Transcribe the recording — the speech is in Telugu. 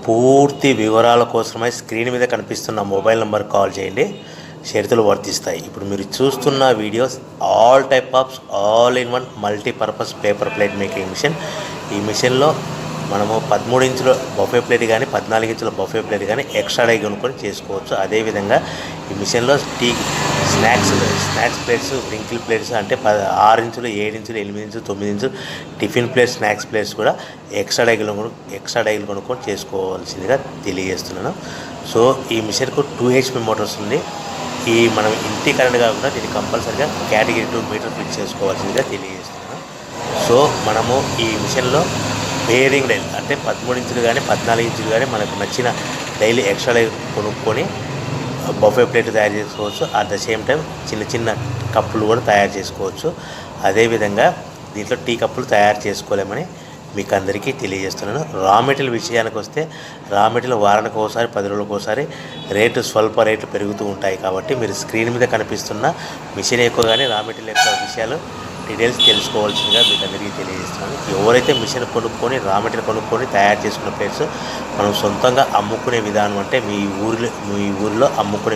పూర్తి వివరాల కోసమై స్క్రీన్ మీద కనిపిస్తున్న మొబైల్ నెంబర్ కాల్ చేయండి. షరతులు వర్తిస్తాయి. ఇప్పుడు మీరు చూస్తున్న videos all type of all in one multipurpose paper plate making machine. ఈ మిషన్లో మనము 13 ఇంచుల బఫే ప్లేట్ కానీ 14 ఇంచుల బఫే ప్లేట్ కానీ ఎక్స్ట్రా డై కొనుక్కొని చేసుకోవచ్చు. అదేవిధంగా ఈ మిషన్లో స్నాక్స్ ప్లేట్స్, రింకిల్ ప్లేట్స్ అంటే 6 ఇంచులు, 7 ఇంచులు, 8 ఇంచులు, 9 ఇంచులు టిఫిన్ ప్లేట్స్, స్నాక్స్ ప్లేట్స్ కూడా ఎక్స్ట్రా డైలు కొనుక్కొని చేసుకోవాల్సిందిగా తెలియజేస్తున్నాను. సో ఈ మిషన్కు 2 HP మోటార్స్ ఉంది. మనం ఇంటి కరెంట్ కాకుండా దీన్ని కంపల్సరీగా కేటగిరీ 2 మీటర్ ఫిట్ చేసుకోవాల్సిందిగా తెలియజేస్తున్నాను. సో మనము ఈ మిషన్లో బేరింగ్ డైల్ అంటే 13 ఇంచులు కానీ 14 ఇంచులు కానీ మనకు నచ్చిన డైలీ ఎక్స్ట్రా డై కొనుక్కొని బఫే ప్లేట్ తయారు చేసుకోవచ్చు. అట్ ద సేమ్ టైం చిన్న చిన్న కప్పులు కూడా తయారు చేసుకోవచ్చు. అదేవిధంగా దీంట్లో టీ కప్పులు తయారు చేసుకోలేమని మీకు అందరికీ తెలియజేస్తున్నాను. రా మెటీరియల్ విషయానికి వస్తే రా మెటీరియల్ వారానికి ఒకసారి 10 రోజులకు ఒకసారి స్వల్ప రేట్లు పెరుగుతూ ఉంటాయి. కాబట్టి మీరు స్క్రీన్ మీద కనిపిస్తున్న మిషన్ ఎక్కువ కానీ రా మెటీరియల్ యొక్క విషయాలు డీటెయిల్స్ తెలుసుకోవాల్సిందిగా మీకు అందరికీ తెలియజేస్తున్నాను. ఎవరైతే మిషన్ కొనుక్కొని రా మెటీరియల్ కొనుక్కొని తయారు చేసుకున్న ప్లేట్స్ మనం సొంతంగా అమ్ముకునే విధానం అంటే మీ ఊరిలో అమ్ముకునే